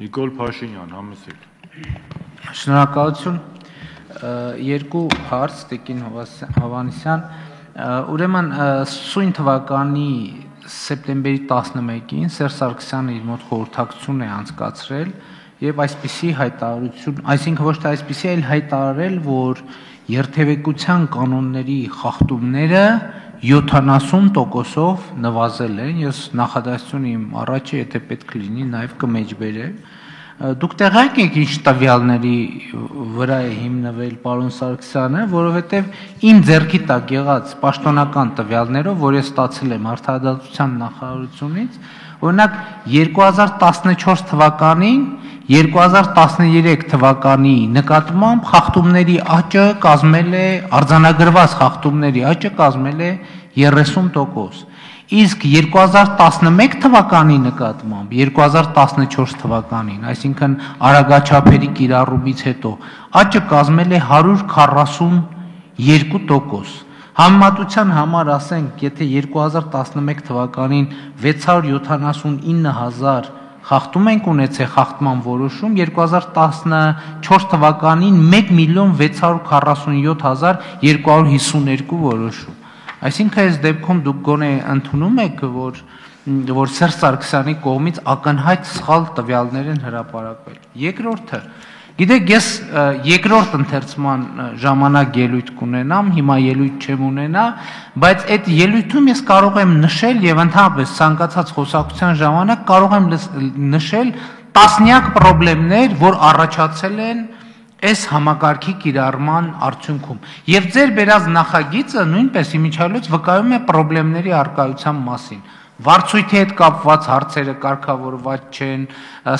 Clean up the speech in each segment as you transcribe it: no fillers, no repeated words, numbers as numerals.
Նիկոլ Փաշինյան, համեսել։ Շնորհակալություն։ Երկու հարց Տիկին Հովհաննիսյան, ուրեմն սույն թվականի սեպտեմբերի 11-ին Սերժ Սարգսյանը իր մոտ խորհրդակցություն է անցկացրել եւ այսպիսի հայտարարություն, այսինքն ոչ թե այսպիսի, այլ հայտարարել, որ երթևեկության կանոնների խախտումները 70%-ով նվազել են, ես նախադասություն իմ առաջը, եթե պետք լինի, նաև կմեջբերեմ։ Դուք տեղյակ եք ինչ տվյալների վրա է հիմնվել պարոն Սարգսյանը, որովհետև իմ ձեռքի տակ եղած պաշտոնական տվյալներով, որ ես ստացել եմ Արդարադատության նախարարությունից, օրինակ 2014 թվականին 2013 թվականի նկատմամբ խախտումների աճը կազմել է, արձանագրված խախտումների աճը կազմել է 30%, իսկ 2011 թվականի նկատմամբ 2014 թվականին, այսինքն արագաչափերի կիրառումից հետո, աճը կազմել է 142%։ Համեմատության համար ասենք, եթե 2011 թվականին 679,000 խախտում ենք ունեցել խախտման որոշում, 2014 թվականին 1,647,252 որոշում։ Այսինքն այս դեպքում դուք գոնե ընդունում եք, որ Սերժ Սարգսյանի կողմից ակնհայտ սխալ տվյալներ են հրապարակվել։ Երկրորդը, գիտեք, ես երկրորդ ընթերցման ժամանակ ելույթ կունենամ, հիմա ելույթ չեմ ունենա, բայց այդ ելույթում ես կարող եմ նշել եւ ընդհանրապես ցանկացած խոսակցության ժամանակ կարող եմ նշել տասնյակ խնդիրներ, որ առաջացել են այս համակարգի կիրառման արդյունքում։ Եվ ձեր բերած նախագիծը նույնպես իմիջիայլոց վկայում է խնդիրների առկայության մասին։ Վարձույթի հետ կապված հարցերը կարգավորված չեն,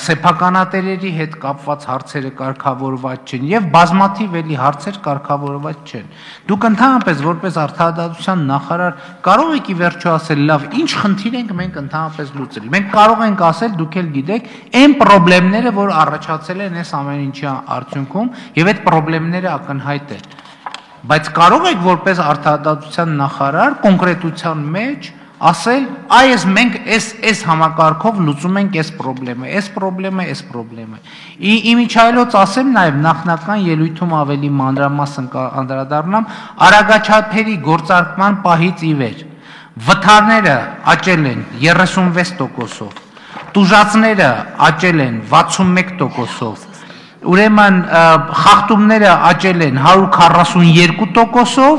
սեփականատերերի հետ կապված հարցերը կարգավորված չեն եւ բազմաթիվ էլի հարցեր կարգավորված չեն։ Դուք ընդհանրապես որպես Արդարադատության նախարար կարող եք ի վերջո ասել, լավ, ինչ խնդիր ենք մենք ընդհանրապես լուծել։ Մենք կարող ենք ասել, դուք էլ գիտեք, այն խնդիրները, որ առաջացել են այս ամեն ինչի արդյունքում եւ այդ խնդիրները ակնհայտ են։ Բայց կարող եք որպես Արդարադատության նախարար կոնկրետության մեջ ասել, այս մենք այս համակարգով լուծում ենք այս խնդրեմը։ Իմիջիայլոց ասեմ նաև նախնական ելույթում ավելի մանրամասն անդրադառնամ արագաչափերի գործարկման պահից ի վեր։ Վթարները աճել են 36%-ով, տուժածները աճել են 61%-ով, ուրեմն խախտումները աճել են 142%-ով,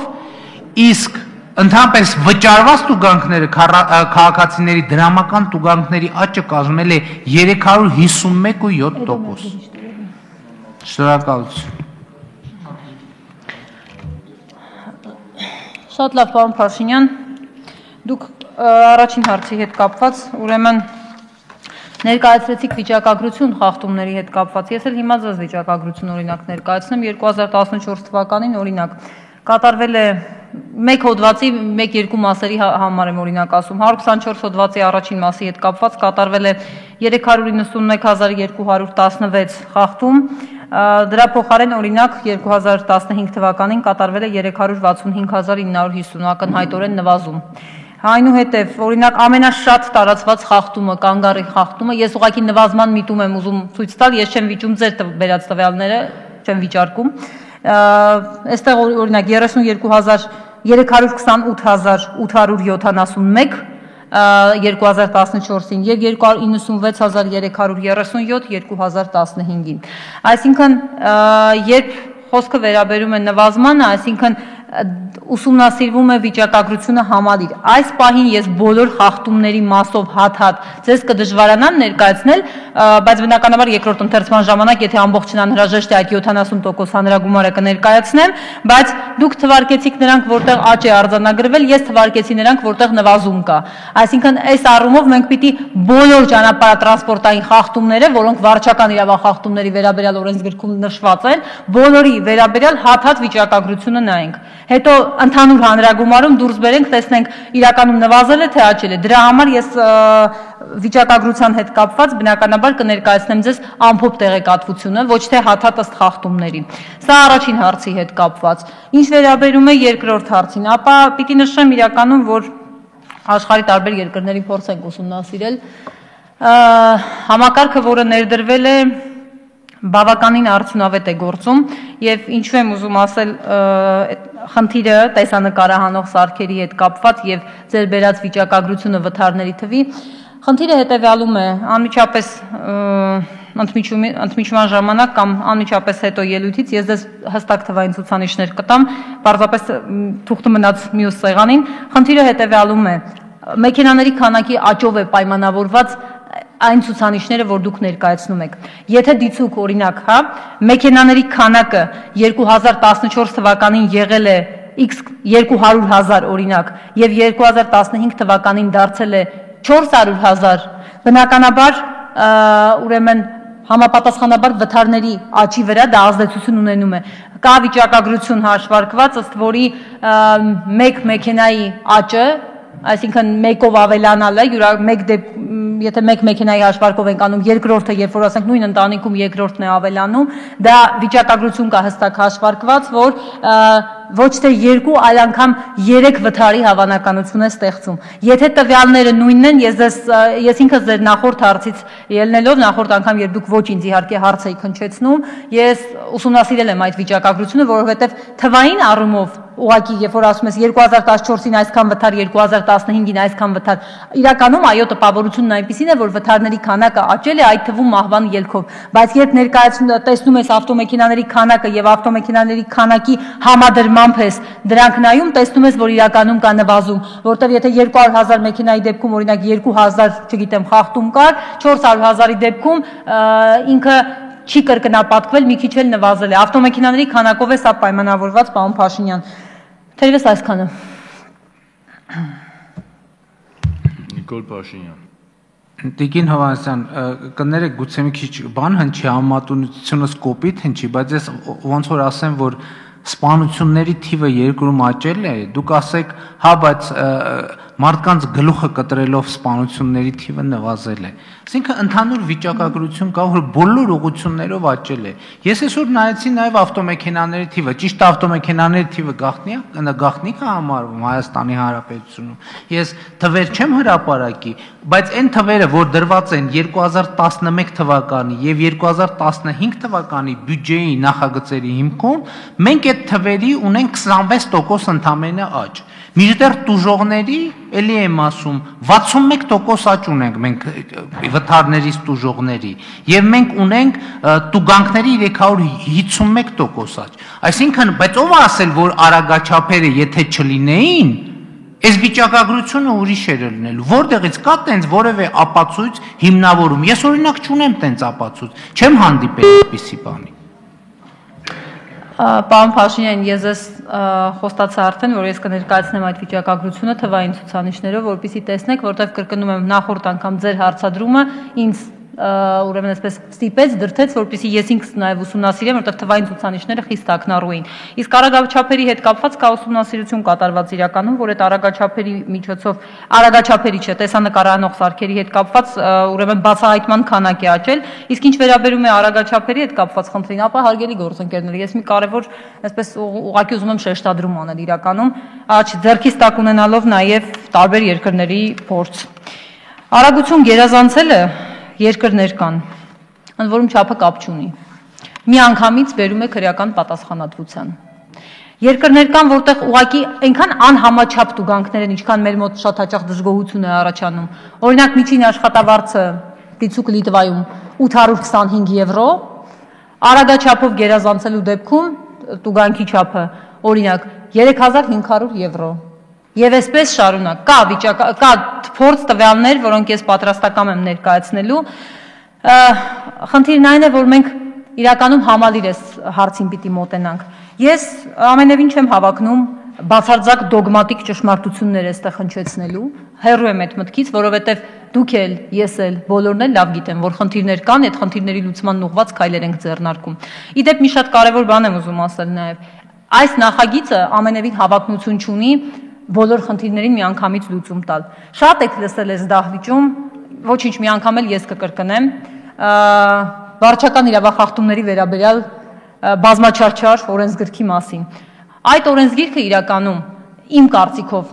իսկ ընդհանրապես վճարված տուգանքները քաղաքացիների դրամական տուգանքների աճը կազմել է 351.7%։ Շնորհակալություն։ Շատ լավ, պարոն Փաշինյան, դուք առաջին հարցի հետ կապված, ուրեմն ներկայացրեցիք վիճակագրություն խախտումների հետ կապված։ Ես էլ հիմա ձեզ վիճակագրություն օրինակ ներկայացնեմ 2014 թվականին օրինակ կատարվել է մեկ հոդվածի մեկ-երկու մասերի համար եմ օրինակ ասում 124 հոդվածի առաջին մասի հետ կապված կատարվել է 391,216 խախտում, դրա փոխարեն օրինակ 2015 թվականին կատարվել է 365,950 ակնհայտորեն նվազում։ Այնուհետև օրինակ ամենաշատ տարածված խախտումը կանգառի խախտումը, ես ուղղակի նվազման միտում եմ ուզում ցույց տալ, ես չեմ վիճում ձեր բերած տվյալները, չեմ վիճարկում։ Այստեղ օրինակ 32,328,871 2014-ին եւ 296,337 2015-ին։ Այսինքն երբ խոսքը վերաբերում է նվազմանը, այսինքն ուսումնասիրվում է վիճակագրությունը համալիր։ Այս պահին ես բոլոր խախտումների մասով հատ-հատ ձեզ կդժվարանամ ներկայացնել, բայց բնականաբար երկրորդ ընթերցման ժամանակ, եթե ամբողջն անհրաժեշտ է այդ 70% հանրագումարը կներկայացնեմ, բայց դուք թվարկեցիք նրանք, որտեղ աճ է արձանագրվել, ես թվարկեցի նրանք, որտեղ նվազում կա։ Այսինքն այս առումով մենք պիտի բոլոր ճանապարհատրանսպորտային խախտումները, որոնք վարչական իրավախախտումների վերաբերյալ օրենսգրքում նշված են, բոլորի վերաբերյալ հատ-հատ վիճակագրությունը նայենք։ Հետո ընդհանուր հանրագումարում դուրս բերենք, տեսնենք իրականում նվազել է թե աճել է։ Դրա համար ես վիճակագրության հետ կապված բնականաբար կներկայացնեմ ձեզ ամփոփ տեղեկատվությունը, ոչ թե հատ-հատ ըստ խախտումների։ Սա առաջին հարցի հետ կապված։ Ինչ վերաբերում է երկրորդ հարցին, ապա պիտի նշեմ իրականում, որ աշխարհի տարբեր երկրների փորձ ենք ուսումնասիրել, Համակարգը, որը ներդրվել է, բավականին արդյունավետ է գործում եւ ինչու եմ ուզում ասել խնդիրը տեսանկարահանող սարքերի հետ կապված եւ ձեր բերած վիճակագրությունը վթարների թվի խնդիրը հետեւյալում է անմիջապես ընդմիջման ժամանակ կամ անմիջապես հետո ելույթից ես դες հստակ թվային ցուցանիշներ կտամ պարզապես թուղթը մնաց մյուս սեղանին խնդիրը հետեւյալում է մեքենաների քանակի աճով է պայմանավորված այն ցուցանիշները, որ դուք ներկայացնում եք։ Եթե դիցուք օրինակ, հա, մեքենաների քանակը 2014 թվականին եղել է X 200,000 օրինակ եւ 2015 թվականին դարձել է 400,000, բնականաբար ուրեմն համապատասխանաբար վթարների աճի վրա դա ազդեցություն ունենում է։ Կա վիճակագրություն հաշվարկված, ըստ որի մեկ մեքենայի աճը այսինքն մեկով ավելանալը, եթե մեկ մեքենայի հաշվարկով ենք անում, երկրորդը, երբ որ ասենք նույն ընտանիքում երկրորդն է ավելանում, դա վիճակագրություն կա հստակ հաշվարկված, որ ոչ թե 2, այլ անգամ 3 վթարի հավանականություն է ստեղծում։ Եթե տվյալները նույնն են, ես ինքս ձեր նախորդ հարցից ելնելով, նախորդ անգամ երբ դուք ոչ ինձ իհարկե հարց էիք հնչեցնում, ես ուսումնասիրել եմ այդ վիճակագրությունը, որովհետև թվային առումով ուղղակի երբ որ ասում ես 2014-ին այսքան վթար, 2015-ին այսքան վթար, իրականում այո տպավորությունն այնպիսին է, որ վթարների քանակը աճել է այդ թվում մահվան ելքով, բայց երբ ներկայացնում տեսնում ես ավտոմեքենաների քանակը եւ ավտոմեքենաների քանակի համադրմամբ ես դրանք նայում, տեսնում ես, որ իրականում կա նվազում, որտեղ եթե 200,000 մեքենայի դեպքում օրինակ 2,000, չգիտեմ, խախտում կար, 400,000-ի դեպքում ինքը չի կրկնապատկվել, մի քիչ էլ նվազել է։ Ավտոմեքենաների քանակով է սա պայմանավորված, պարոն Փաշինյան։ Թերևս այսքանը։ Նիկոլ Փաշինյան։ Տիկին Հովհաննիսյան, կներեք գուցե մի քիչ բան հնչի, համատունությունս կոպիտ հնչի, բայց ես ոնց որ ասեմ, որ սպանությունների թիվը երկրում աճել է, դուք ասեք, հա, բայց մարդկանց գլուխը կտրելով սպանությունների թիվը նվազել է։ Այսինքն ընդհանուր վիճակագրություն կա, որ բոլոր ուղղություններով աճել է։ Ես այսօր նայեցի նաև ավտոմեքենաների թիվը, ճիշտ ավտոմեքենաների թիվը գաղտնիք է համարվում Հայաստանի Հանրապետությունում։ Ես թվեր չեմ հրապարակի, բայց այն թվերը, որ դրված են 2011 թվականի եւ 2015 թվականի բյուջեի նախագծերի հիմքում, մենք այդ թվերի ունենք 26% ընդամենը աճ։ Մինչդեռ տուժողների, էլի եմ ասում, 61% աճ ունենք մենք վթարներից տուժողների, եւ մենք ունենք տուգանքների 351% աճ։ Այսինքն, բայց ով ասել, որ արագաչափերը եթե չլինեին, այս վիճակագրությունը ուրիշ էր լինելու։ Որտեղից կա տենց որևէ ապացույց հիմնավորում։ Ես օրինակ չունեմ տենց ապացույց, չեմ հանդիպել այդպիսի բանի։ Պարոն Փաշինյան, ես խոստացա արդեն, որ ես կներկայացնեմ այդ վիճակագրությունը թվային ցուցանիշներով, որպեսզի տեսնեք, որտեղ կրկնում եմ նախորդ անգամ ձեր հարցադրումը ինձ ուրեմն այսպես ստիպեց, դրդեց, որպեսզի ես ինքս նաև ուսումնասիրեմ, որտեղ թվային ցուցանիշները խիստ ակնառու էին։ Իսկ արագաչափերի հետ կապված կա ուսումնասիրություն կատարված իրականում, որ այդ արագաչափերի միջոցով արագաչափերի չէ, տեսանկարահանող սարքերի հետ կապված ուրեմն բացահայտման քանակ է աճել, իսկ ինչ վերաբերում է արագաչափերի հետ կապված խնդրին, ապա հարգելի գործընկերներ, ես մի կարևոր այսպես ուղղակի ուզում եմ շեշտադրում անել իրականում, ձեռքից տակ ունենալով նաև տարբեր երկրների փորձ։ Արագություն գերազանցելը երկրներ կան, ընդ որում չափը կապ չունի։ Մի անգամից բերում է քրեական պատասխանատվության։ Երկրներ կան, որտեղ ուղղակի այնքան անհամաչափ տուգանքներ են, ինչքան մեր մոտ շատ հաճախ դժգոհություն է առաջանում։ Օրինակ միջին աշխատավարձը դիցուկ Լիտվայում 825 եվրո, արագաչափով գերազանցելու դեպքում տուգանքի չափը օրինակ 3500 եվրո։ Եվ այսպես շարունակ, կա փորձ տվյալներ, որոնք ես պատրաստակամ եմ ներկայացնելու, խնդիրն այն է, որ մենք իրականում համալիր ես հարցին պիտի մոտենանք։ Ես ամենևին չեմ հավակնում բացարձակ դոգմատիկ ճշմարտություններ այստեղ հնչեցնելու, հեռու եմ այդ մտքից, որովհետև դուք էլ, ես էլ, բոլորն էլ լավ գիտեմ, որ խնդիրներ կան, այդ խնդիրների լուծման ուղղված քայլեր ենք ձեռնարկում։ Իդեպ մի շատ կարևոր բան եմ ուզում ասել նաև։ Այս նախագիծը ամենևին հավակնություն չունի բոլոր խնդիրներին միանգամից լուծում տալ։ Շատ եք լսել այս դահլիճում, ոչինչ մի անգամ էլ ես կկրկնեմ, վարչական իրավախախտումների վերաբերյալ բազմաչարչար օրենսգրքի մասին։ Այդ օրենսգիրքը իրականում իմ կարծիքով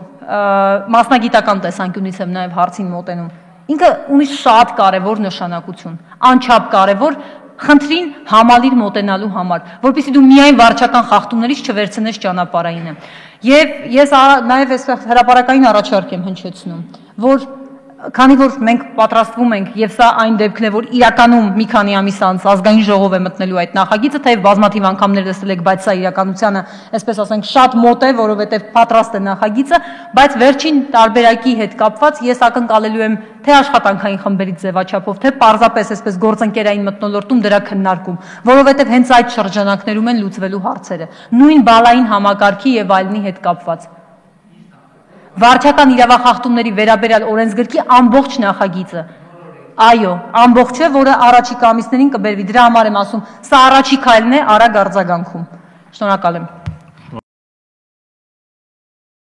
մասնագիտական տեսանկյունից եմ նաև հարցին մոտենում, Ինքը ունի շատ կարևոր նշանակություն, անչափ կարևոր խնդրին համալիր մոտենալու համար, որպեսզի դու միայն վարչական խախտումներից չվերցնես ճանապարհայինը։ Եվ ես նաև այս հրապարակային առաջարկ եմ հնչեցնում, որ քանի որ մենք պատրաստվում ենք եւ սա այն դեպքն է, որ իրականում մի քանի ամիս անց ազգային ժողով է մտնելու այդ նախագիծը, թեև բազմաթիվ անգամներ տեսել եք, բայց սա իրականությանը, այսպես ասենք, շատ մոտ է, որովհետեւ պատրաստ է նախագիծը, բայց վերջին տարբերակի հետ կապված ես ակնկալելու եմ թե աշխատանքային խմբերի ձևաչափով, թե պարզապես այսպես գործընկերային մթնոլորտում դրա քննարկում, որովհետեւ հենց այդ շրջանակներում են լուծվելու հարցերը, նույն բալային համակարգի եւ այլնի հետ կապված։ Վարչական իրավախախտումների վերաբերյալ օրենսգրքի ամբողջ նախագիծը, այո, ամբողջ է, որը առաջիկա ամիսներին կբերվի, դրա համար եմ ասում, սա առաջի քայլն է արագ արձագանքում։ Շնորհակալ եմ։